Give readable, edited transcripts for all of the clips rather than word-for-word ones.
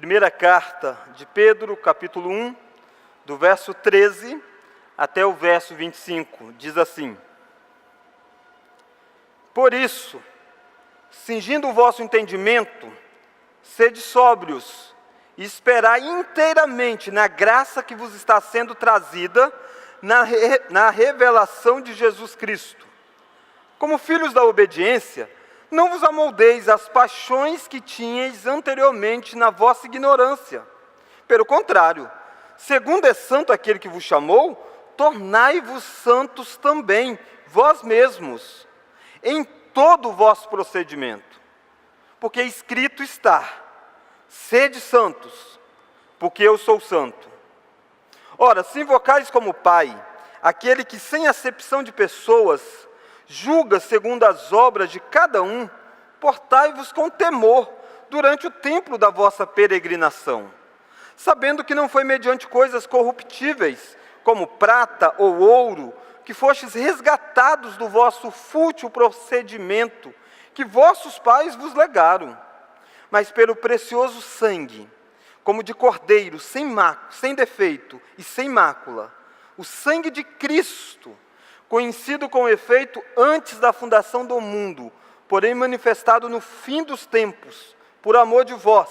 Primeira carta de Pedro, capítulo 1, do verso 13 até o verso 25, diz assim: Por isso, cingindo o vosso entendimento, sede sóbrios e esperai inteiramente na graça que vos está sendo trazida na revelação de Jesus Cristo. Como filhos da obediência, não vos amoldeis às paixões que tinhais anteriormente na vossa ignorância. Pelo contrário, segundo é santo aquele que vos chamou, tornai-vos santos também, vós mesmos, em todo o vosso procedimento. Porque escrito está: sede santos, porque eu sou santo. Ora, se invocais como Pai aquele que sem acepção de pessoas julga segundo as obras de cada um, portai-vos com temor durante o tempo da vossa peregrinação, sabendo que não foi mediante coisas corruptíveis, como prata ou ouro, que fostes resgatados do vosso fútil procedimento, que vossos pais vos legaram, mas pelo precioso sangue, como de cordeiro, sem defeito e sem mácula, o sangue de Cristo, conhecido com efeito antes da fundação do mundo, porém manifestado no fim dos tempos, por amor de vós,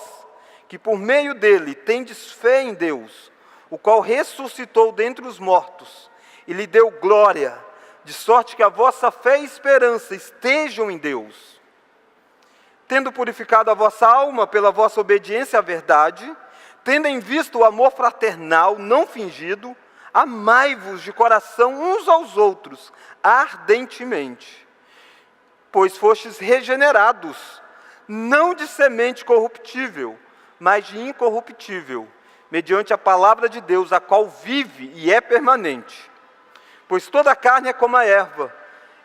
que por meio dele tendes fé em Deus, o qual ressuscitou dentre os mortos, e lhe deu glória, de sorte que a vossa fé e esperança estejam em Deus. Tendo purificado a vossa alma pela vossa obediência à verdade, tendo em vista o amor fraternal não fingido, amai-vos de coração uns aos outros, ardentemente, pois fostes regenerados, não de semente corruptível, mas de incorruptível, mediante a palavra de Deus, a qual vive e é permanente. Pois toda a carne é como a erva,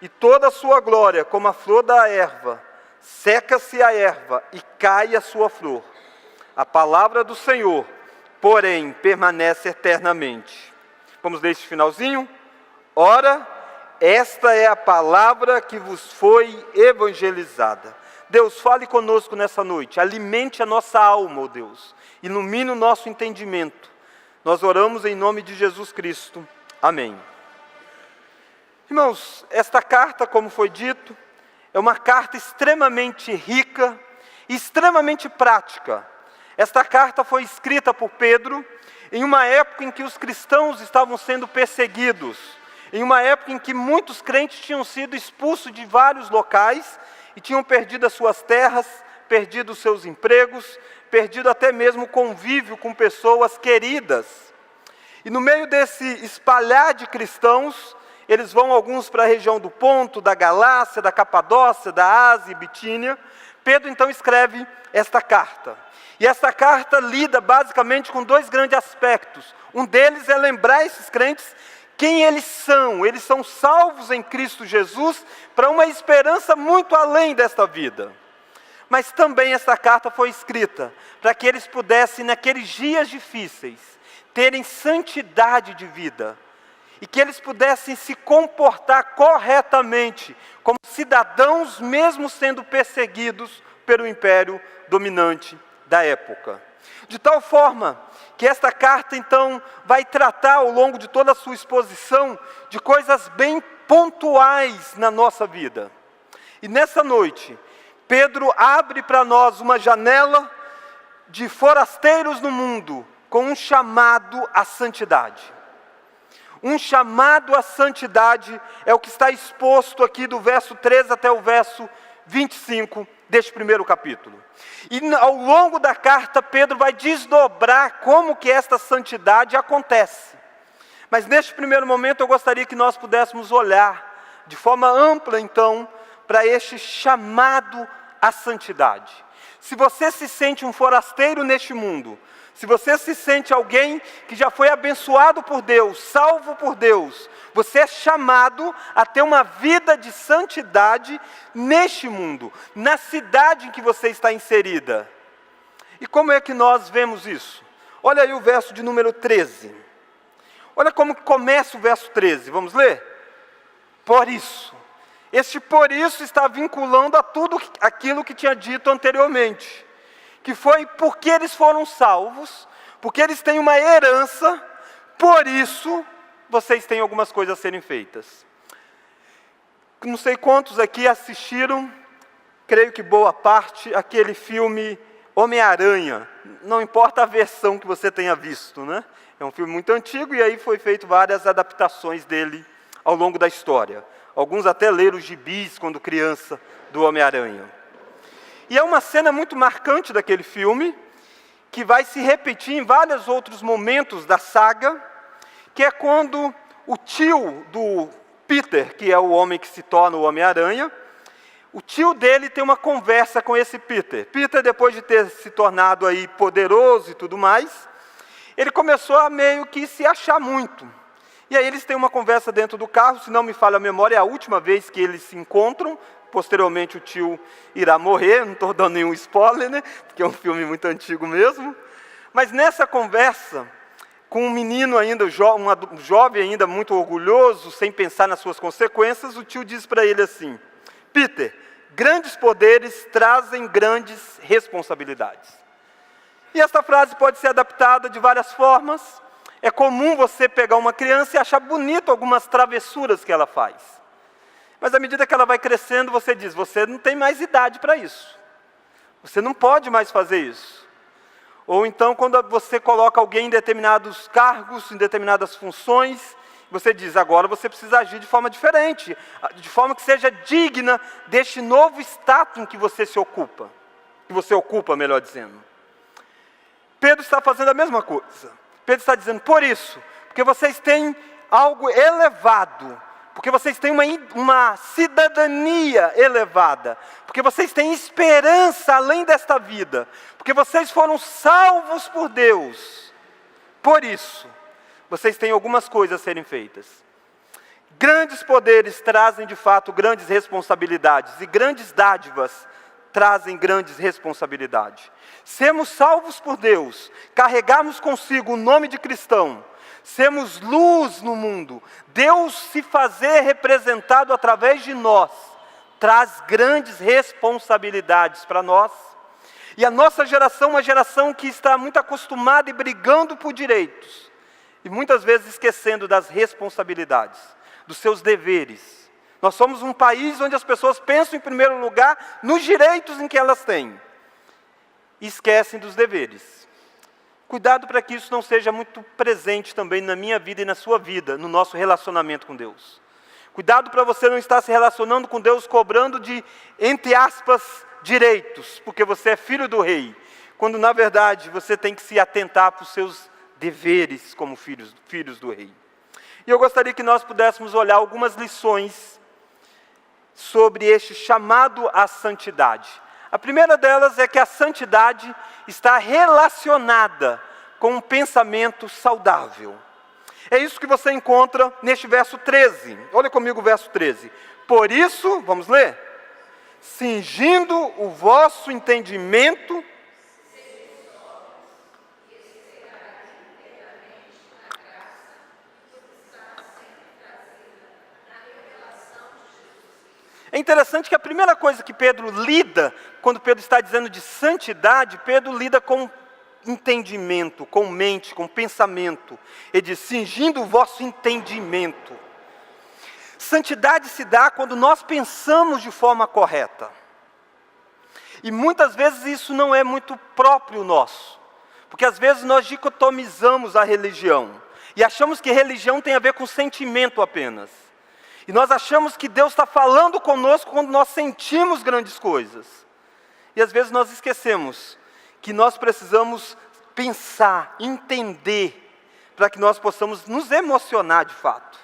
e toda a sua glória como a flor da erva. Seca-se a erva e cai a sua flor. A palavra do Senhor, porém, permanece eternamente. Vamos ler este finalzinho? Ora, esta é a palavra que vos foi evangelizada. Deus, fale conosco nessa noite, alimente a nossa alma, ó Deus, ilumine o nosso entendimento. Nós oramos em nome de Jesus Cristo. Amém. Irmãos, esta carta, como foi dito, é uma carta extremamente rica e extremamente prática. Esta carta foi escrita por Pedro em uma época em que os cristãos estavam sendo perseguidos, em uma época em que muitos crentes tinham sido expulsos de vários locais e tinham perdido as suas terras, perdido os seus empregos, perdido até mesmo o convívio com pessoas queridas. E no meio desse espalhar de cristãos, eles vão alguns para a região do Ponto, da Galácia, da Capadócia, da Ásia e Bitínia. Pedro então escreve esta carta. E esta carta lida basicamente com dois grandes aspectos. Um deles é lembrar esses crentes quem eles são. Eles são salvos em Cristo Jesus para uma esperança muito além desta vida. Mas também esta carta foi escrita para que eles pudessem, naqueles dias difíceis, terem santidade de vida. E que eles pudessem se comportar corretamente como cidadãos, mesmo sendo perseguidos pelo império dominante da época. De tal forma que esta carta, então, vai tratar ao longo de toda a sua exposição de coisas bem pontuais na nossa vida. E nessa noite, Pedro abre para nós uma janela de forasteiros no mundo, com um chamado à santidade. Um chamado à santidade é o que está exposto aqui do verso 13 até o verso 25 deste primeiro capítulo. E ao longo da carta, Pedro vai desdobrar como que esta santidade acontece. Mas neste primeiro momento eu gostaria que nós pudéssemos olhar de forma ampla então para este chamado à santidade. Se você se sente um forasteiro neste mundo, se você se sente alguém que já foi abençoado por Deus, salvo por Deus, você é chamado a ter uma vida de santidade neste mundo, na cidade em que você está inserida. E como é que nós vemos isso? Olha aí o verso de número 13. Olha como começa o verso 13, vamos ler? Por isso. Este por isso está vinculando a tudo aquilo que tinha dito anteriormente. que foi porque eles foram salvos, porque eles têm uma herança, por isso vocês têm algumas coisas a serem feitas. Não sei quantos aqui assistiram, creio que boa parte, aquele filme Homem-Aranha. Não importa a versão que você tenha visto, né? É um filme muito antigo e aí foi feito várias adaptações dele ao longo da história. Alguns até leram os gibis quando criança do Homem-Aranha. E é uma cena muito marcante daquele filme, que vai se repetir em vários outros momentos da saga, que é quando o tio do Peter, que é o homem que se torna o Homem-Aranha, o tio dele tem uma conversa com esse Peter. Peter, depois de ter se tornado aí poderoso e tudo mais, ele começou a meio que se achar muito. E aí eles têm uma conversa dentro do carro, se não me falha a memória, é a última vez que eles se encontram. Posteriormente o tio irá morrer, não estou dando nenhum spoiler, né? Porque é um filme muito antigo mesmo. Mas nessa conversa, com um menino ainda, um jovem ainda muito orgulhoso, sem pensar nas suas consequências, o tio diz para ele assim: Peter, grandes poderes trazem grandes responsabilidades. E esta frase pode ser adaptada de várias formas. É comum você pegar uma criança e achar bonito algumas travessuras que ela faz. Mas à medida que ela vai crescendo, você diz, você não tem mais idade para isso. Você não pode mais fazer isso. Ou então, quando você coloca alguém em determinados cargos, em determinadas funções, você diz, agora você precisa agir de forma diferente, de forma que seja digna deste novo status em que você se ocupa. Que você ocupa, melhor dizendo. Pedro está fazendo a mesma coisa. Pedro está dizendo, por isso, porque vocês têm algo elevado, porque vocês têm uma cidadania elevada, porque vocês têm esperança além desta vida, porque vocês foram salvos por Deus. Por isso, vocês têm algumas coisas a serem feitas. Grandes poderes trazem de fato grandes responsabilidades, e grandes dádivas trazem grandes responsabilidades. Sermos salvos por Deus, carregarmos consigo o nome de cristão, sermos luz no mundo, Deus se fazer representado através de nós, traz grandes responsabilidades para nós. E a nossa geração é uma geração que está muito acostumada e brigando por direitos, e muitas vezes esquecendo das responsabilidades, dos seus deveres. Nós somos um país onde as pessoas pensam em primeiro lugar nos direitos em que elas têm, e esquecem dos deveres. Cuidado para que isso não seja muito presente também na minha vida e na sua vida, no nosso relacionamento com Deus. Cuidado para você não estar se relacionando com Deus cobrando de, entre aspas, direitos, porque você é filho do rei, quando na verdade você tem que se atentar para os seus deveres como filhos do rei. E eu gostaria que nós pudéssemos olhar algumas lições sobre este chamado à santidade. A primeira delas é que a santidade está relacionada com um pensamento saudável. É isso que você encontra neste verso 13. Olha comigo o verso 13. Por isso, vamos ler? Cingindo o vosso entendimento. É interessante que a primeira coisa que Pedro lida, quando Pedro está dizendo de santidade, Pedro lida com entendimento, com mente, com pensamento. Ele diz, cingindo o vosso entendimento. Santidade se dá quando nós pensamos de forma correta. E muitas vezes isso não é muito próprio nosso. Porque às vezes nós dicotomizamos a religião. E achamos que religião tem a ver com sentimento apenas. E nós achamos que Deus está falando conosco quando nós sentimos grandes coisas. E às vezes nós esquecemos que nós precisamos pensar, entender, para que nós possamos nos emocionar de fato.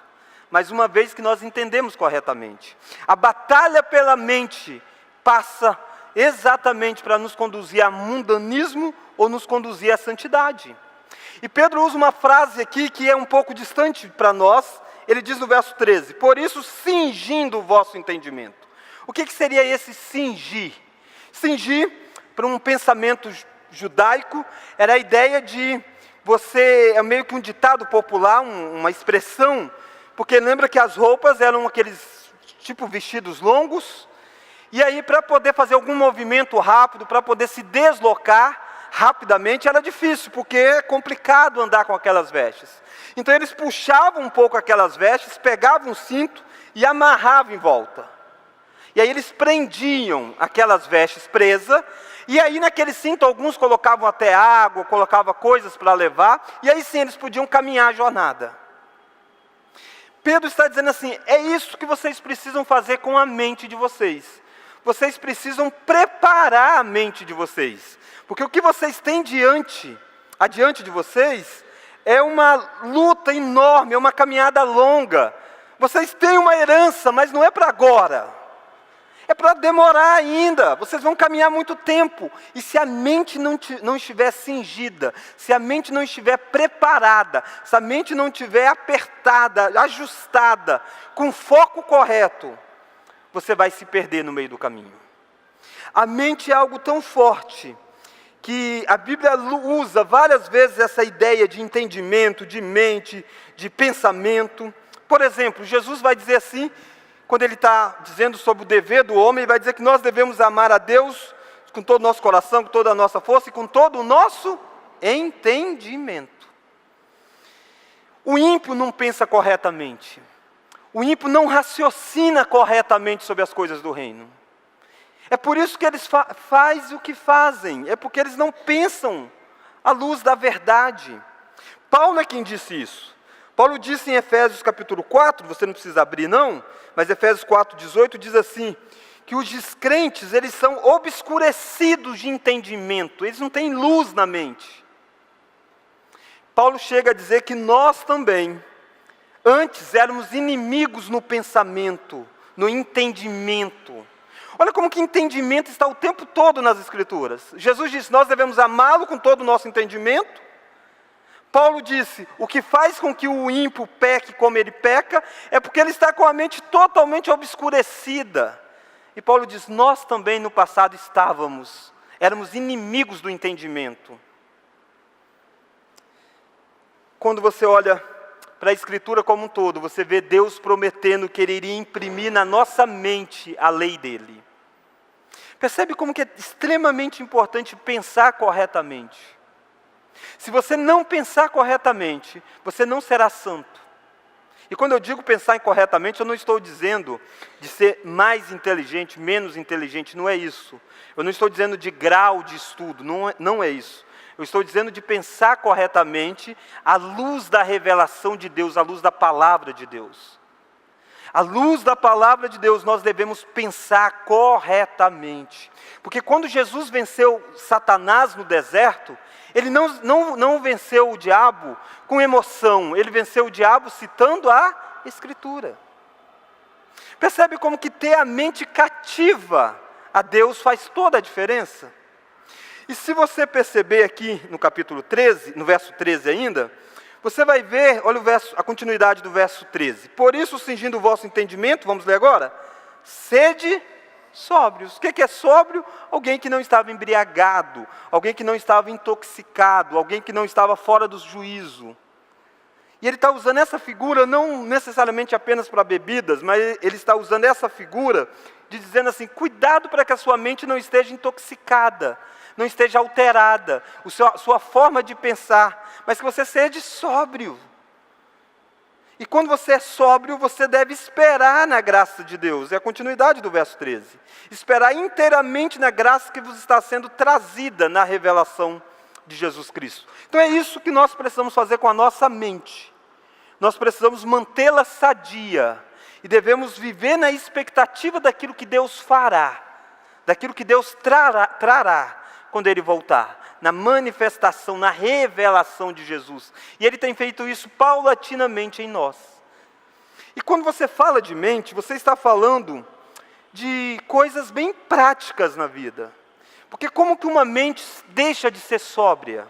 Mas uma vez que nós entendemos corretamente. A batalha pela mente passa exatamente para nos conduzir a mundanismo ou nos conduzir à santidade. E Pedro usa uma frase aqui que é um pouco distante para nós. Ele diz no verso 13, por isso cingindo o vosso entendimento. O que seria esse cingir? Cingir, para um pensamento judaico, era a ideia de você, é meio que um ditado popular, uma expressão, porque lembra que as roupas eram aqueles tipo vestidos longos, E aí, para poder fazer algum movimento rápido, para poder se deslocar rapidamente, era difícil, porque é complicado andar com aquelas vestes. Então eles puxavam um pouco aquelas vestes, pegavam um cinto e amarravam em volta. E aí eles prendiam aquelas vestes presas, e aí naquele cinto alguns colocavam até água, colocavam coisas para levar, e aí sim eles podiam caminhar a jornada. Pedro está dizendo assim, é isso que vocês precisam fazer com a mente de vocês. Vocês precisam preparar a mente de vocês. Porque o que vocês têm adiante de vocês, é uma luta enorme, é uma caminhada longa. Vocês têm uma herança, mas não é para agora. É para demorar ainda. Vocês vão caminhar muito tempo. E se a mente não estiver cingida, se a mente não estiver preparada, se a mente não estiver apertada, ajustada, com foco correto, você vai se perder no meio do caminho. A mente é algo tão forte que a Bíblia usa várias vezes essa ideia de entendimento, de mente, de pensamento. Por exemplo, Jesus vai dizer assim, quando ele está dizendo sobre o dever do homem, ele vai dizer que nós devemos amar a Deus com todo o nosso coração, com toda a nossa força e com todo o nosso entendimento. O ímpio não pensa corretamente. O ímpio não raciocina corretamente sobre as coisas do reino. É por isso que eles fazem o que fazem. É porque eles não pensam à luz da verdade. Paulo é quem disse isso. Paulo disse em Efésios capítulo 4, você não precisa abrir não, mas Efésios 4:18 diz assim, que os descrentes, eles são obscurecidos de entendimento, eles não têm luz na mente. Paulo chega a dizer que nós também, antes éramos inimigos no pensamento, no entendimento. Olha como que entendimento está o tempo todo nas Escrituras. Jesus disse, nós devemos amá-lo com todo o nosso entendimento. Paulo disse, o que faz com que o ímpio peque como ele peca, é porque ele está com a mente totalmente obscurecida. E Paulo diz, nós também no passado éramos inimigos do entendimento. Quando você olha para a Escritura como um todo, você vê Deus prometendo que Ele iria imprimir na nossa mente a lei dEle. Percebe como que é extremamente importante pensar corretamente. Se você não pensar corretamente, você não será santo. E quando eu digo pensar corretamente, eu não estou dizendo de ser mais inteligente, menos inteligente, não é isso. Eu não estou dizendo de grau de estudo, não é isso. Eu estou dizendo de pensar corretamente à luz da revelação de Deus, à luz da palavra de Deus. À luz da palavra de Deus, nós devemos pensar corretamente. Porque quando Jesus venceu Satanás no deserto, Ele não venceu o diabo com emoção, Ele venceu o diabo citando a Escritura. Percebe como que ter a mente cativa a Deus faz toda a diferença? E se você perceber aqui no capítulo 13, no verso 13 ainda, você vai ver, olha a continuidade do verso 13. Por isso, cingindo o vosso entendimento, vamos ler agora, sede sóbrios. O que é sóbrio? Alguém que não estava embriagado, alguém que não estava intoxicado, alguém que não estava fora do juízo. E ele está usando essa figura não necessariamente apenas para bebidas, mas ele está usando essa figura de dizendo assim, cuidado para que a sua mente não esteja intoxicada, não esteja alterada, sua forma de pensar, mas que você seja sóbrio. E quando você é sóbrio, você deve esperar na graça de Deus. É a continuidade do verso 13. Esperar inteiramente na graça que vos está sendo trazida na revelação de Jesus Cristo. Então é isso que nós precisamos fazer com a nossa mente. Nós precisamos mantê-la sadia. E devemos viver na expectativa daquilo que Deus fará. Daquilo que Deus trará quando Ele voltar. Na manifestação, na revelação de Jesus. E Ele tem feito isso paulatinamente em nós. E quando você fala de mente, você está falando de coisas bem práticas na vida. Porque como que uma mente deixa de ser sóbria?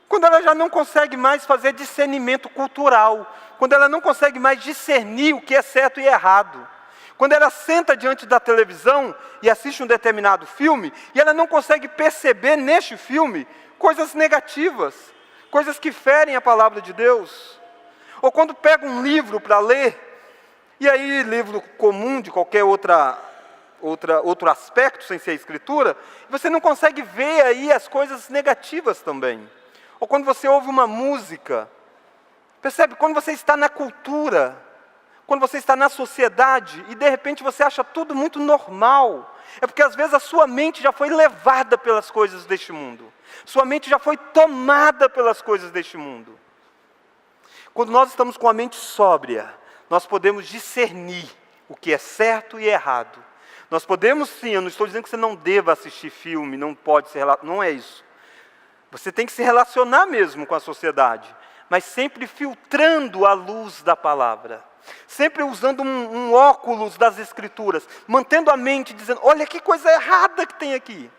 Quando ela já não consegue mais fazer discernimento cultural. Quando ela não consegue mais discernir o que é certo e errado. Quando ela senta diante da televisão e assiste um determinado filme, e ela não consegue perceber neste filme coisas negativas, coisas que ferem a palavra de Deus. Ou quando pega um livro para ler, e aí livro comum de qualquer outra outro aspecto sem ser a Escritura, e você não consegue ver aí as coisas negativas também. Ou quando você ouve uma música, percebe? Quando você está na cultura, quando você está na sociedade, e de repente você acha tudo muito normal, é porque às vezes a sua mente já foi levada pelas coisas deste mundo. Sua mente já foi tomada pelas coisas deste mundo. Quando nós estamos com a mente sóbria, nós podemos discernir o que é certo e errado. Nós podemos sim, eu não estou dizendo que você não deva assistir filme, não pode ser, não é isso. Você tem que se relacionar mesmo com a sociedade, mas sempre filtrando a luz da palavra. Sempre usando um óculos das Escrituras, mantendo a mente dizendo, olha que coisa errada que tem aqui.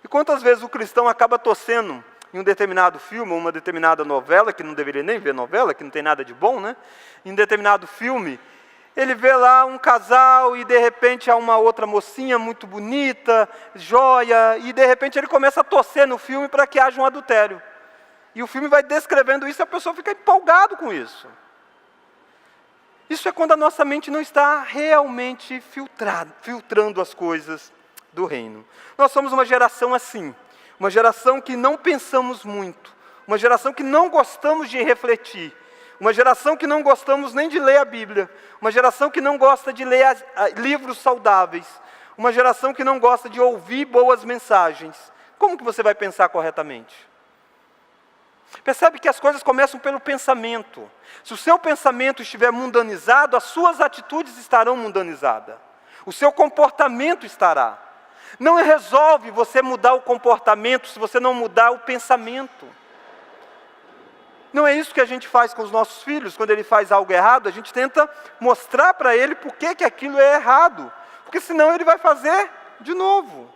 E quantas vezes o cristão acaba torcendo em um determinado filme, ou uma determinada novela, que não deveria nem ver novela, que não tem nada de bom, né? Em um determinado filme, ele vê lá um casal e de repente há uma outra mocinha muito bonita, joia, e de repente ele começa a torcer no filme para que haja um adultério. E o filme vai descrevendo isso e a pessoa fica empolgada com isso. Isso é quando a nossa mente não está realmente filtrando as coisas do reino. Nós somos uma geração assim, uma geração que não pensamos muito, uma geração que não gostamos de refletir, uma geração que não gostamos nem de ler a Bíblia, uma geração que não gosta de ler livros saudáveis, uma geração que não gosta de ouvir boas mensagens. Como que você vai pensar corretamente? Percebe que as coisas começam pelo pensamento. Se o seu pensamento estiver mundanizado, as suas atitudes estarão mundanizadas. O seu comportamento estará. Não resolve você mudar o comportamento se você não mudar o pensamento. Não é isso que a gente faz com os nossos filhos, quando ele faz algo errado, a gente tenta mostrar para ele por que aquilo é errado, porque senão ele vai fazer de novo.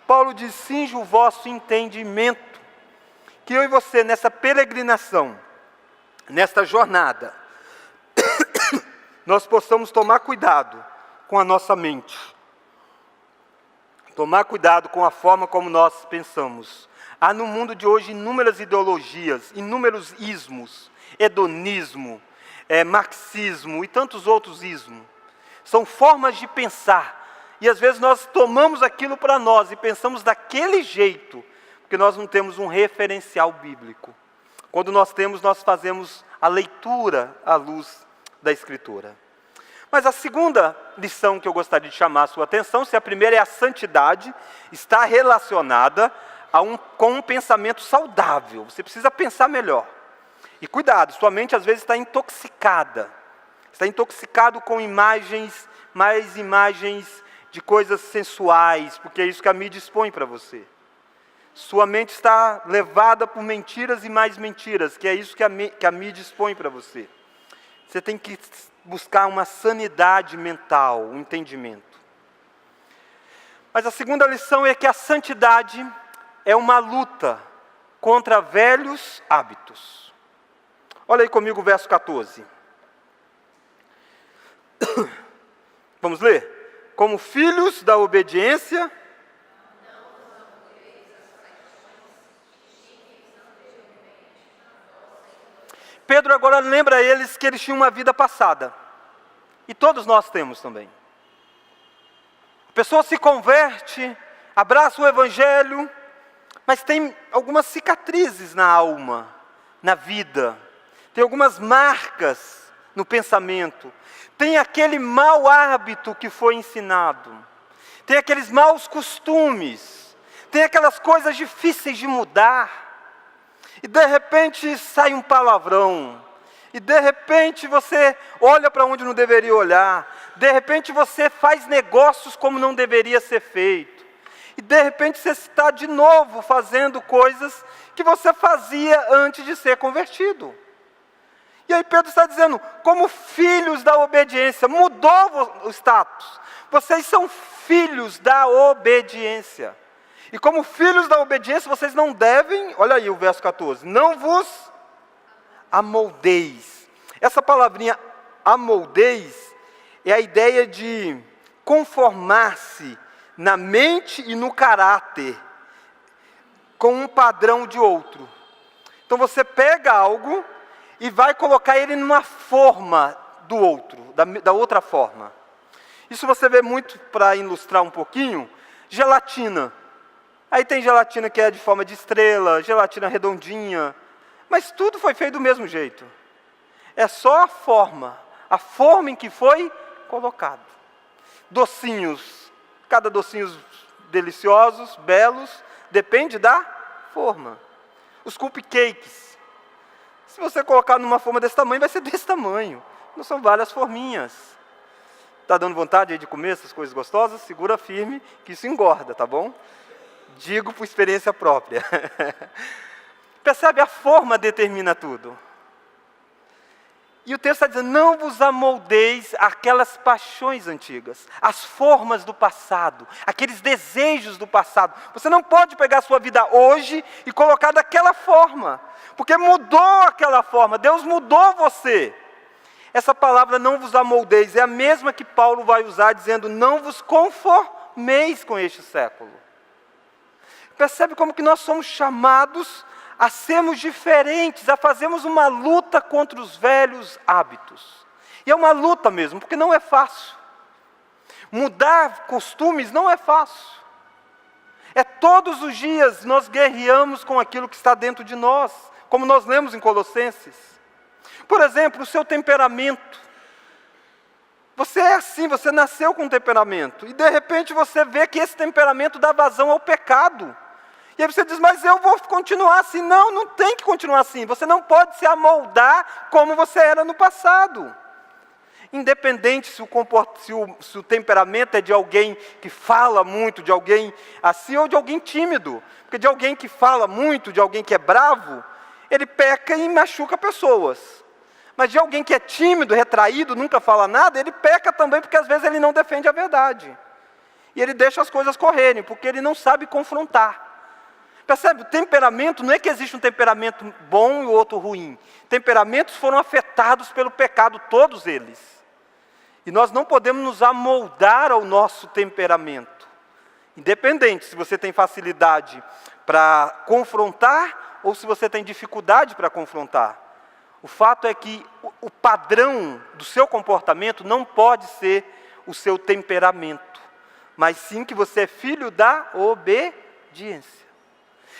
Paulo diz, cinge o vosso entendimento, que eu e você nessa peregrinação, nesta jornada, nós possamos tomar cuidado com a nossa mente, tomar cuidado com a forma como nós pensamos. Há no mundo de hoje inúmeras ideologias, inúmeros ismos, hedonismo, marxismo e tantos outros ismos. São formas de pensar, e às vezes nós tomamos aquilo para nós e pensamos daquele jeito, porque nós não temos um referencial bíblico. Quando nós temos, nós fazemos a leitura à luz da Escritura. Mas a segunda lição que eu gostaria de chamar a sua atenção, se a primeira é a santidade, está relacionada com um pensamento saudável. Você precisa pensar melhor. E cuidado, sua mente às vezes está intoxicada. Está intoxicado com mais imagens de coisas sensuais, porque é isso que a mídia expõe para você. Sua mente está levada por mentiras e mais mentiras, que é isso que a mídia expõe para você. Você tem que buscar uma sanidade mental, um entendimento. Mas a segunda lição é que a santidade é uma luta contra velhos hábitos. Olha aí comigo o verso 14. Vamos ler? Como filhos da obediência, Pedro agora lembra a eles que eles tinham uma vida passada. E todos nós temos também. A pessoa se converte, abraça o Evangelho, mas tem algumas cicatrizes na alma, na vida. Tem algumas marcas no pensamento. Tem aquele mau hábito que foi ensinado. Tem aqueles maus costumes. Tem aquelas coisas difíceis de mudar. E de repente sai um palavrão. E de repente você olha para onde não deveria olhar. De repente você faz negócios como não deveria ser feito. E de repente você está de novo fazendo coisas que você fazia antes de ser convertido. E aí Pedro está dizendo, como filhos da obediência, mudou o status. Vocês são filhos da obediência. E como filhos da obediência, vocês não devem, olha aí o verso 14, não vos amoldeis. Essa palavrinha amoldeis é a ideia de conformar-se na mente e no caráter com um padrão de outro. Então você pega algo e vai colocar ele numa forma do outro, da outra forma. Isso você vê muito, para ilustrar um pouquinho, gelatina. Aí tem gelatina que é de forma de estrela, gelatina redondinha, mas tudo foi feito do mesmo jeito. É só a forma em que foi colocado. Docinhos, cada docinhos deliciosos, belos, depende da forma. Os cupcakes, se você colocar numa forma desse tamanho, vai ser desse tamanho. Não são várias forminhas. Está dando vontade aí de comer essas coisas gostosas? Segura firme, que isso engorda, tá bom? Digo por experiência própria. Percebe? A forma determina tudo. E o texto está dizendo, não vos amoldeis àquelas paixões antigas, as formas do passado, aqueles desejos do passado. Você não pode pegar a sua vida hoje e colocar daquela forma, porque mudou aquela forma, Deus mudou você. Essa palavra não vos amoldeis é a mesma que Paulo vai usar dizendo, não vos conformeis com este século. Percebe como que nós somos chamados a sermos diferentes, a fazermos uma luta contra os velhos hábitos. E é uma luta mesmo, porque não é fácil. Mudar costumes não é fácil. É todos os dias nós guerreamos com aquilo que está dentro de nós, como nós lemos em Colossenses. Por exemplo, o seu temperamento. Você é assim, você nasceu com um temperamento, e de repente você vê que esse temperamento dá vazão ao pecado. E aí você diz, mas eu vou continuar assim. Não, não tem que continuar assim. Você não pode se amoldar como você era no passado. Independente se o temperamento é de alguém que fala muito, de alguém assim, ou de alguém tímido. Porque de alguém que fala muito, de alguém que é bravo, ele peca e machuca pessoas. Mas de alguém que é tímido, retraído, nunca fala nada, ele peca também, porque às vezes ele não defende a verdade. E ele deixa as coisas correrem, porque ele não sabe confrontar. Percebe? O temperamento, não é que existe um temperamento bom e o outro ruim. Temperamentos foram afetados pelo pecado, todos eles. E nós não podemos nos amoldar ao nosso temperamento. Independente se você tem facilidade para confrontar ou se você tem dificuldade para confrontar. O fato é que o padrão do seu comportamento não pode ser o seu temperamento, mas sim que você é filho da obediência.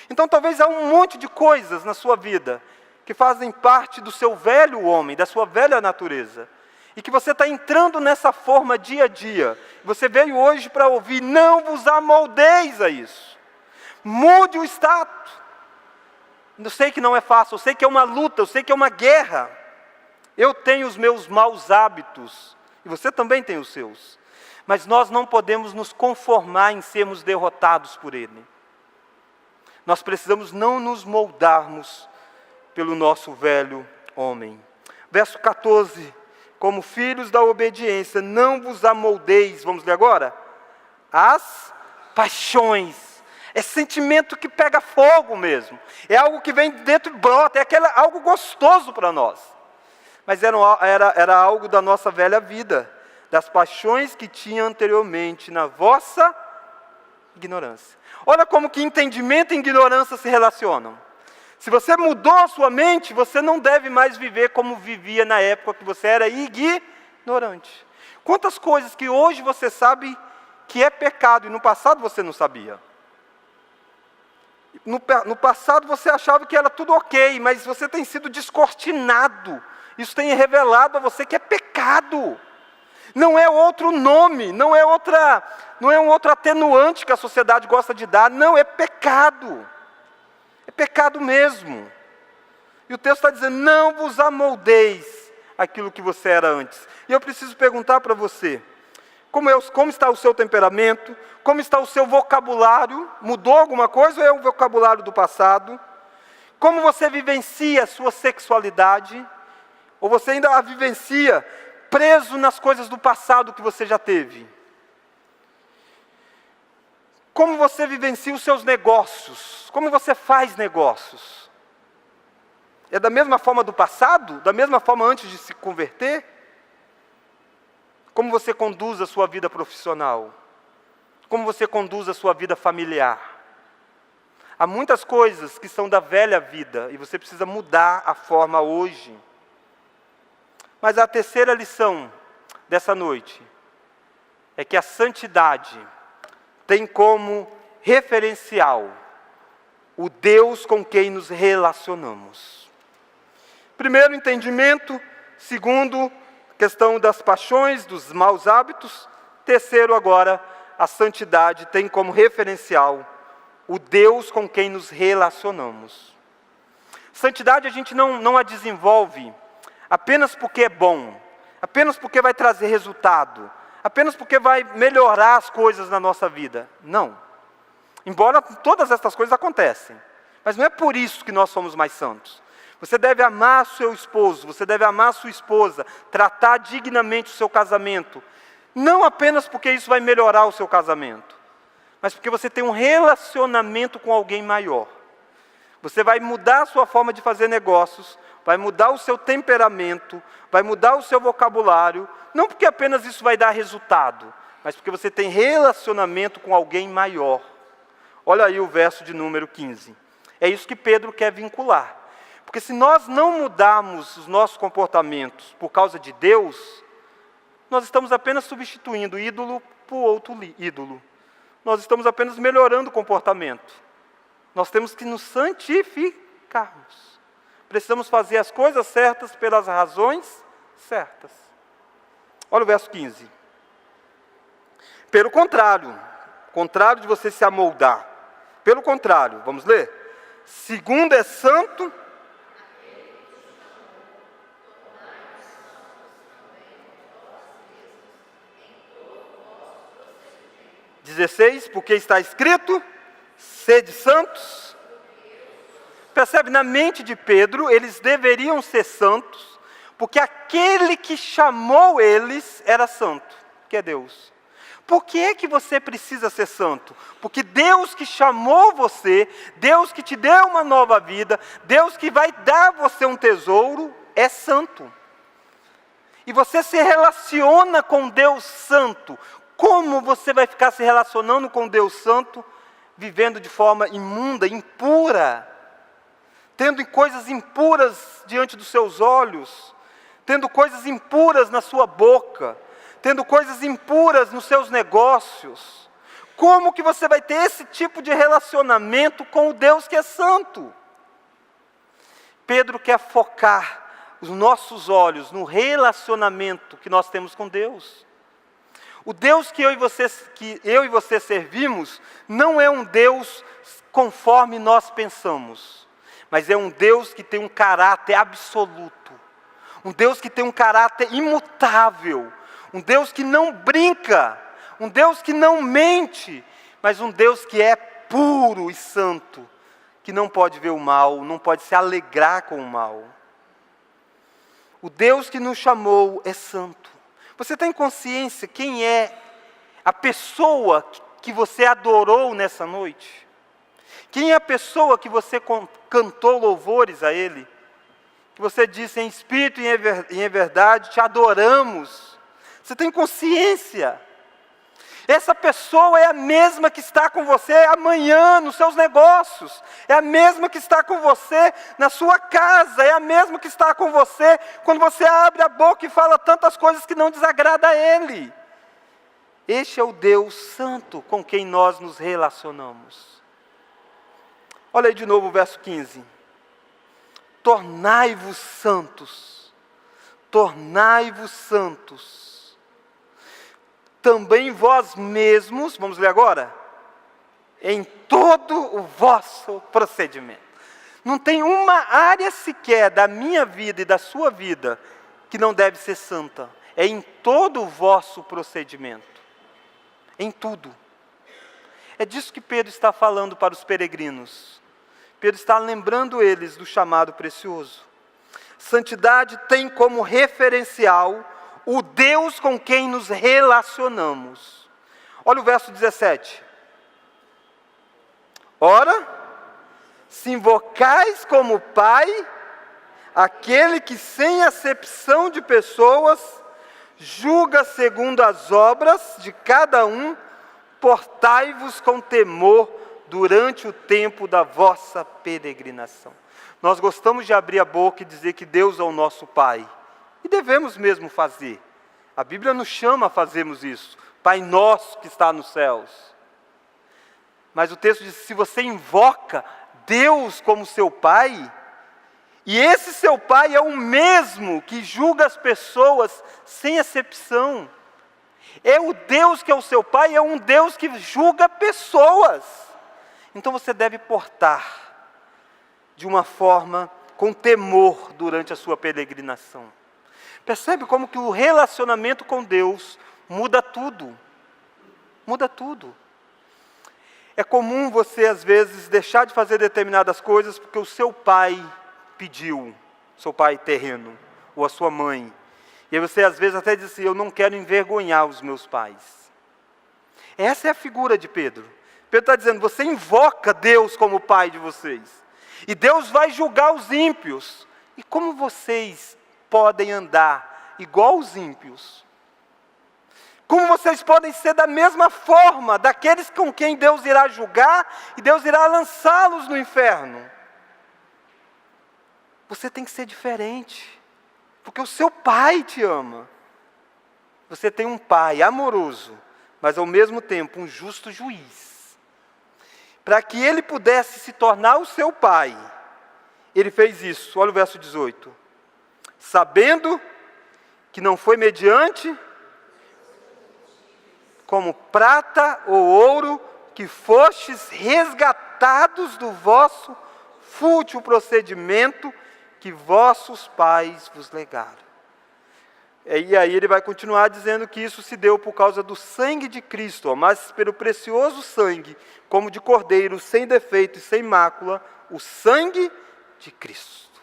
Então talvez há um monte de coisas na sua vida que fazem parte do seu velho homem, da sua velha natureza. E que você está entrando nessa forma dia a dia. Você veio hoje para ouvir, não vos amoldeis a isso. Mude o status. Eu sei que não é fácil, eu sei que é uma luta, eu sei que é uma guerra. Eu tenho os meus maus hábitos, e você também tem os seus. Mas nós não podemos nos conformar em sermos derrotados por ele. Nós precisamos não nos moldarmos pelo nosso velho homem. Verso 14. Como filhos da obediência, não vos amoldeis, vamos ler agora? As paixões. É sentimento que pega fogo mesmo. É algo que vem dentro e brota, é algo gostoso para nós. Mas era algo da nossa velha vida, das paixões que tinha anteriormente na vossa ignorância. Olha como que entendimento e ignorância se relacionam. Se você mudou a sua mente, você não deve mais viver como vivia na época que você era ignorante. Quantas coisas que hoje você sabe que é pecado e no passado você não sabia? No passado você achava que era tudo ok, mas você tem sido descortinado. Isso tem revelado a você que é pecado. Não é outro nome, não é um outro atenuante que a sociedade gosta de dar. Não, é pecado. É pecado mesmo. E o texto está dizendo, não vos amoldeis aquilo que você era antes. E eu preciso perguntar para você, como está o seu temperamento? Como está o seu vocabulário? Mudou alguma coisa ou é o vocabulário do passado? Como você vivencia a sua sexualidade? Ou você ainda a vivencia preso nas coisas do passado que você já teve? Como você vivencia os seus negócios? Como você faz negócios? É da mesma forma do passado? Da mesma forma antes de se converter? Como você conduz a sua vida profissional? Como você conduz a sua vida familiar? Há muitas coisas que são da velha vida e você precisa mudar a forma hoje. Mas a terceira lição dessa noite é que a santidade tem como referencial o Deus com quem nos relacionamos. Primeiro, entendimento. Segundo, questão das paixões, dos maus hábitos. Terceiro, agora, a santidade tem como referencial o Deus com quem nos relacionamos. Santidade a gente não a desenvolve apenas porque é bom, apenas porque vai trazer resultado, apenas porque vai melhorar as coisas na nossa vida. Não. Embora todas essas coisas acontecem. Mas não é por isso que nós somos mais santos. Você deve amar seu esposo, você deve amar sua esposa, tratar dignamente o seu casamento. Não apenas porque isso vai melhorar o seu casamento, mas porque você tem um relacionamento com alguém maior. Você vai mudar a sua forma de fazer negócios, vai mudar o seu temperamento, vai mudar o seu vocabulário, não porque apenas isso vai dar resultado, mas porque você tem relacionamento com alguém maior. Olha aí o verso de número 15. É isso que Pedro quer vincular. Porque se nós não mudarmos os nossos comportamentos por causa de Deus, nós estamos apenas substituindo ídolo por outro ídolo. Nós estamos apenas melhorando o comportamento. Nós temos que nos santificarmos. Precisamos fazer as coisas certas pelas razões certas. Olha o verso 15. Pelo contrário de você se amoldar. Pelo contrário, vamos ler? Segundo é santo, 16, porque está escrito, sede santos. Percebe, na mente de Pedro, eles deveriam ser santos, porque aquele que chamou eles era santo, que é Deus. Por que é que você precisa ser santo? Porque Deus que chamou você, Deus que te deu uma nova vida, Deus que vai dar a você um tesouro, é santo. E você se relaciona com Deus santo. Como você vai ficar se relacionando com Deus santo, vivendo de forma imunda, impura, tendo coisas impuras diante dos seus olhos, tendo coisas impuras na sua boca, tendo coisas impuras nos seus negócios? Como que você vai ter esse tipo de relacionamento com o Deus que é santo? Pedro quer focar os nossos olhos no relacionamento que nós temos com Deus. O Deus que eu e você servimos não é um Deus conforme nós pensamos, mas é um Deus que tem um caráter absoluto, um Deus que tem um caráter imutável, um Deus que não brinca, um Deus que não mente, mas um Deus que é puro e santo, que não pode ver o mal, não pode se alegrar com o mal. O Deus que nos chamou é santo. Você tem consciência quem é a pessoa que você adorou nessa noite? Quem é a pessoa que você cantou louvores a Ele? Que você disse em espírito e em verdade, te adoramos. Você tem consciência? Essa pessoa é a mesma que está com você amanhã nos seus negócios, é a mesma que está com você na sua casa, é a mesma que está com você quando você abre a boca e fala tantas coisas que não desagradam a Ele. Este é o Deus santo com quem nós nos relacionamos. Olha aí de novo o verso 15. Tornai-vos santos, tornai-vos santos. Também vós mesmos, vamos ler agora? Em todo o vosso procedimento. Não tem uma área sequer da minha vida e da sua vida que não deve ser santa. É em todo o vosso procedimento. Em tudo. É disso que Pedro está falando para os peregrinos. Pedro está lembrando eles do chamado precioso. Santidade tem como referencial o Deus com quem nos relacionamos. Olha o verso 17. Ora, se invocais como Pai, aquele que sem acepção de pessoas, julga segundo as obras de cada um, portai-vos com temor durante o tempo da vossa peregrinação. Nós gostamos de abrir a boca e dizer que Deus é o nosso Pai. E devemos mesmo fazer. A Bíblia nos chama a fazermos isso. Pai nosso que está nos céus. Mas o texto diz, se você invoca Deus como seu Pai, e esse seu Pai é o mesmo que julga as pessoas sem acepção. É o Deus que é o seu Pai, é um Deus que julga pessoas. Então você deve portar de uma forma com temor durante a sua peregrinação. Percebe como que o relacionamento com Deus muda tudo. Muda tudo. É comum você, às vezes, deixar de fazer determinadas coisas porque o seu pai pediu, seu pai terreno, ou a sua mãe. E aí você, às vezes, até diz assim, eu não quero envergonhar os meus pais. Essa é a figura de Pedro. Pedro está dizendo, você invoca Deus como pai de vocês. E Deus vai julgar os ímpios. E como vocês podem andar igual os ímpios? Como vocês podem ser da mesma forma daqueles com quem Deus irá julgar e Deus irá lançá-los no inferno? Você tem que ser diferente, porque o seu pai te ama. Você tem um pai amoroso, mas ao mesmo tempo um justo juiz. Para que ele pudesse se tornar o seu pai, ele fez isso, olha o verso 18. Sabendo que não foi mediante como prata ou ouro, que fostes resgatados do vosso fútil procedimento que vossos pais vos legaram. E aí ele vai continuar dizendo que isso se deu por causa do sangue de Cristo, mas pelo precioso sangue, como de cordeiro, sem defeito e sem mácula, o sangue de Cristo.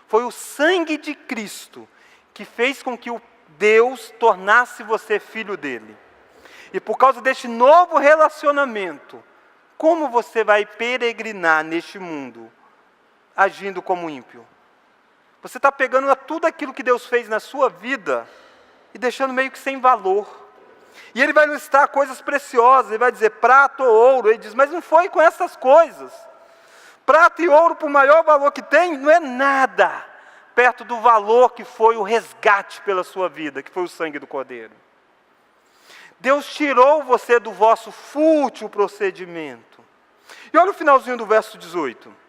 Foi o sangue de Cristo que fez com que o Deus tornasse você filho dele. E por causa deste novo relacionamento, como você vai peregrinar neste mundo, agindo como ímpio? Você está pegando tudo aquilo que Deus fez na sua vida e deixando meio que sem valor. E Ele vai listar coisas preciosas, Ele vai dizer prata ou ouro. Ele diz, mas não foi com essas coisas. Prata e ouro, por maior valor que tem, não é nada perto do valor que foi o resgate pela sua vida, que foi o sangue do Cordeiro. Deus tirou você do vosso fútil procedimento. E olha o finalzinho do verso 18.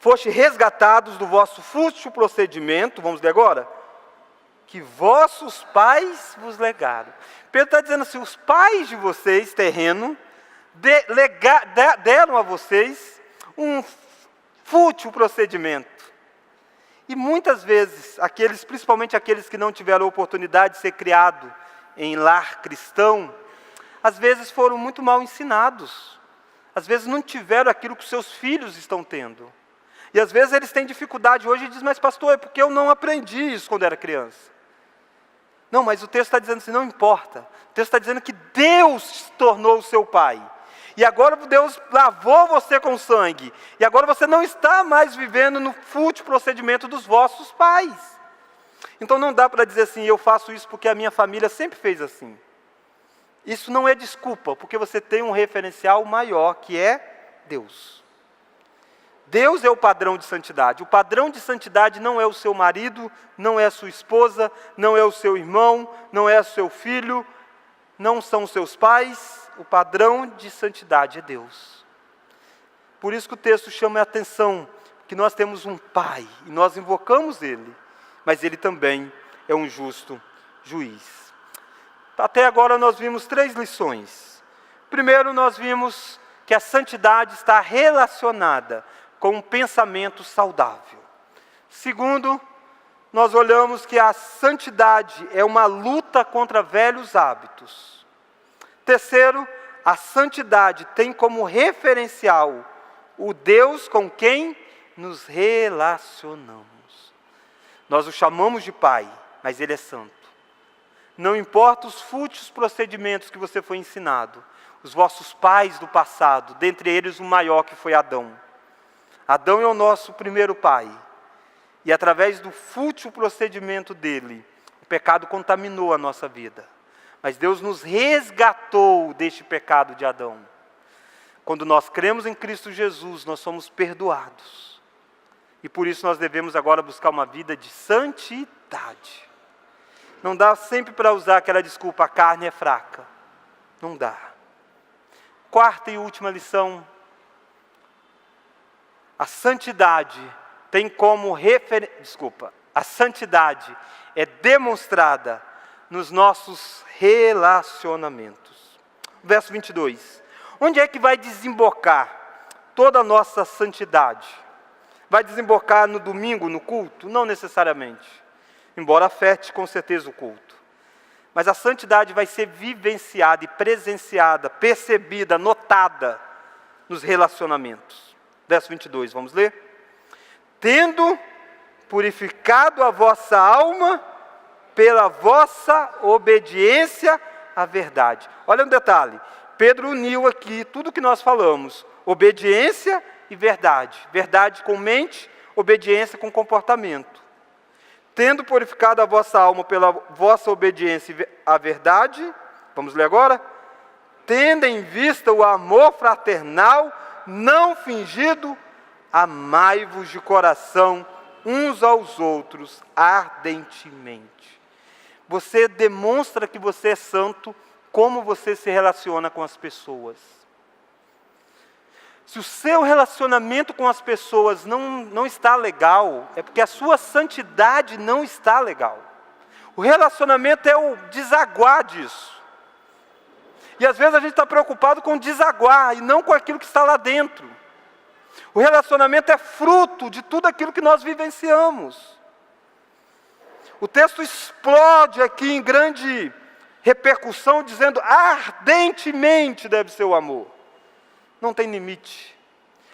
Foste resgatados do vosso fútil procedimento, vamos ler agora, que vossos pais vos legaram. Pedro está dizendo assim, os pais de vocês, terreno, deram a vocês um fútil procedimento. E muitas vezes, principalmente aqueles que não tiveram a oportunidade de ser criado em lar cristão, às vezes foram muito mal ensinados. Às vezes não tiveram aquilo que os seus filhos estão tendo. E às vezes eles têm dificuldade hoje e dizem, mas pastor, é porque eu não aprendi isso quando era criança. Não, mas o texto está dizendo assim, não importa. O texto está dizendo que Deus se tornou o seu pai. E agora Deus lavou você com sangue. E agora você não está mais vivendo no fútil procedimento dos vossos pais. Então não dá para dizer assim, eu faço isso porque a minha família sempre fez assim. Isso não é desculpa, porque você tem um referencial maior, que é Deus. Deus é o padrão de santidade. O padrão de santidade não é o seu marido, não é a sua esposa, não é o seu irmão, não é o seu filho, não são os seus pais. O padrão de santidade é Deus. Por isso que o texto chama a atenção, que nós temos um Pai, e nós invocamos Ele, mas Ele também é um justo juiz. Até agora nós vimos 3 lições. Primeiro, nós vimos que a santidade está relacionada com um pensamento saudável. Segundo, nós olhamos que a santidade é uma luta contra velhos hábitos. Terceiro, a santidade tem como referencial o Deus com quem nos relacionamos. Nós o chamamos de Pai, mas Ele é santo. Não importa os fúteis procedimentos que você foi ensinado, os vossos pais do passado, dentre eles o maior que foi Adão. Adão é o nosso primeiro pai. E através do fútil procedimento dele, o pecado contaminou a nossa vida. Mas Deus nos resgatou deste pecado de Adão. Quando nós cremos em Cristo Jesus, nós somos perdoados. E por isso nós devemos agora buscar uma vida de santidade. Não dá sempre para usar aquela desculpa, a carne é fraca. Não dá. Quarta e última lição. A santidade tem como a santidade é demonstrada nos nossos relacionamentos. Verso 22. Onde é que vai desembocar toda a nossa santidade? Vai desembocar no domingo, no culto? Não necessariamente. Embora afete com certeza o culto. Mas a santidade vai ser vivenciada e presenciada, percebida, notada nos relacionamentos. Verso 22, vamos ler? Tendo purificado a vossa alma pela vossa obediência à verdade. Olha um detalhe, Pedro uniu aqui tudo que nós falamos, obediência e verdade. Verdade com mente, obediência com comportamento. Tendo purificado a vossa alma pela vossa obediência à verdade, vamos ler agora? Tendo em vista o amor fraternal, não fingido, amai-vos de coração uns aos outros ardentemente. Você demonstra que você é santo, como você se relaciona com as pessoas. Se o seu relacionamento com as pessoas não está legal, é porque a sua santidade não está legal. O relacionamento é o desaguar disso. E às vezes a gente está preocupado com o desaguar e não com aquilo que está lá dentro. O relacionamento é fruto de tudo aquilo que nós vivenciamos. O texto explode aqui em grande repercussão, dizendo ardentemente deve ser o amor. Não tem limite.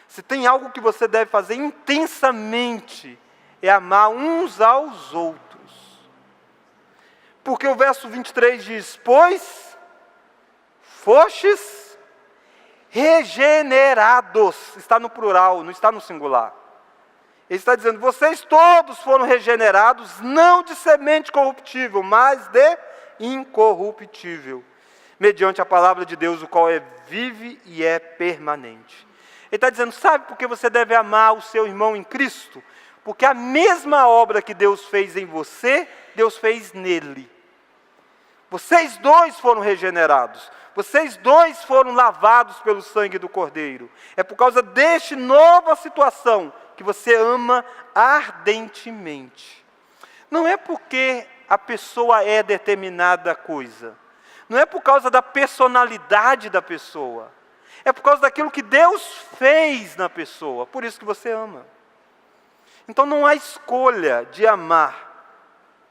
Se tem algo que você deve fazer intensamente, é amar uns aos outros. Porque o verso 23 diz, pois fostes regenerados. Está no plural, não está no singular. Ele está dizendo, vocês todos foram regenerados, não de semente corruptível, mas de incorruptível, mediante a palavra de Deus, o qual vive e é permanente. Ele está dizendo, sabe por que você deve amar o seu irmão em Cristo? Porque a mesma obra que Deus fez em você, Deus fez nele. Vocês dois foram regenerados. Vocês dois foram lavados pelo sangue do Cordeiro. É por causa desta nova situação que você ama ardentemente. Não é porque a pessoa é determinada coisa. Não é por causa da personalidade da pessoa. É por causa daquilo que Deus fez na pessoa. Por isso que você ama. Então não há escolha de amar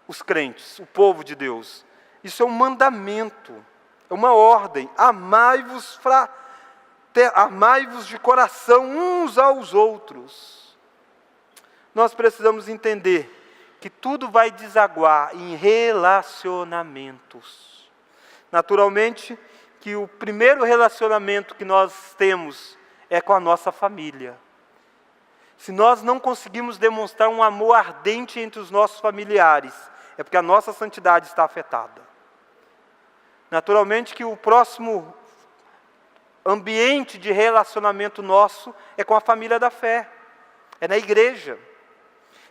os crentes, o povo de Deus. Isso é um mandamento. É uma ordem. Amai-vos de coração uns aos outros. Nós precisamos entender que tudo vai desaguar em relacionamentos. Naturalmente, que o primeiro relacionamento que nós temos é com a nossa família. Se nós não conseguimos demonstrar um amor ardente entre os nossos familiares, é porque a nossa santidade está afetada. Naturalmente que o próximo ambiente de relacionamento nosso é com a família da fé, é na igreja.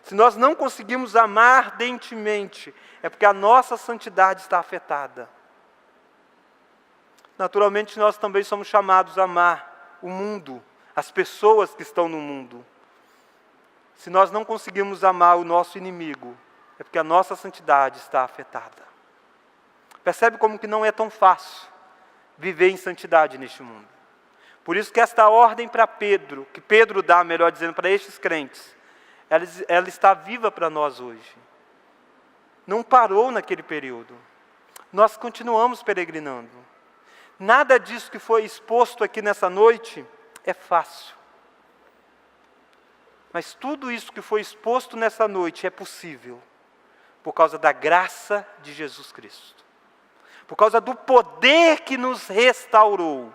Se nós não conseguimos amar ardentemente, é porque a nossa santidade está afetada. Naturalmente, nós também somos chamados a amar o mundo, as pessoas que estão no mundo. Se nós não conseguimos amar o nosso inimigo, é porque a nossa santidade está afetada. Percebe como que não é tão fácil viver em santidade neste mundo. Por isso que esta ordem para Pedro, que Pedro dá, melhor dizendo, para estes crentes, ela está viva para nós hoje. Não parou naquele período. Nós continuamos peregrinando. Nada disso que foi exposto aqui nessa noite é fácil. Mas tudo isso que foi exposto nessa noite é possível por causa da graça de Jesus Cristo. Por causa do poder que nos restaurou.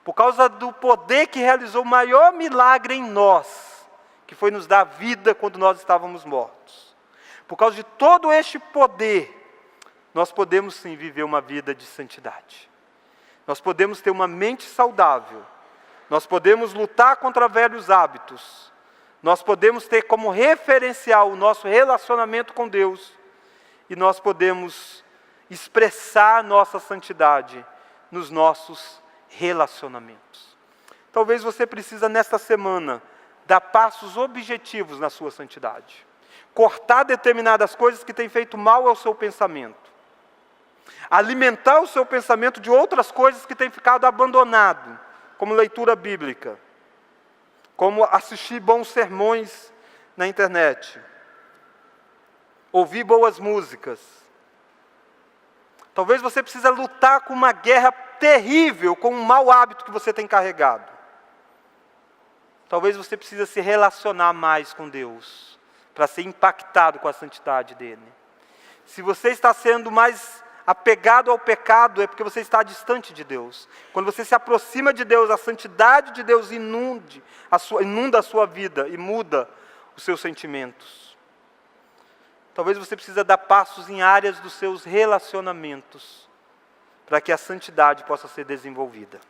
Por causa do poder que realizou o maior milagre em nós, que foi nos dar vida quando nós estávamos mortos. Por causa de todo este poder, nós podemos sim viver uma vida de santidade. Nós podemos ter uma mente saudável. Nós podemos lutar contra velhos hábitos. Nós podemos ter como referencial o nosso relacionamento com Deus. e nós podemos expressar nossa santidade nos nossos relacionamentos. Talvez você precisa nesta semana dar passos objetivos na sua santidade. Cortar determinadas coisas que têm feito mal ao seu pensamento. Alimentar o seu pensamento de outras coisas que têm ficado abandonado, como leitura bíblica, como assistir bons sermões na internet, ouvir boas músicas. Talvez você precise lutar com uma guerra terrível, com um mau hábito que você tem carregado. Talvez você precise se relacionar mais com Deus, para ser impactado com a santidade dele. Se você está sendo mais apegado ao pecado, é porque você está distante de Deus. Quando você se aproxima de Deus, a santidade de Deus inunda a sua vida e muda os seus sentimentos. Talvez você precise dar passos em áreas dos seus relacionamentos, para que a santidade possa ser desenvolvida.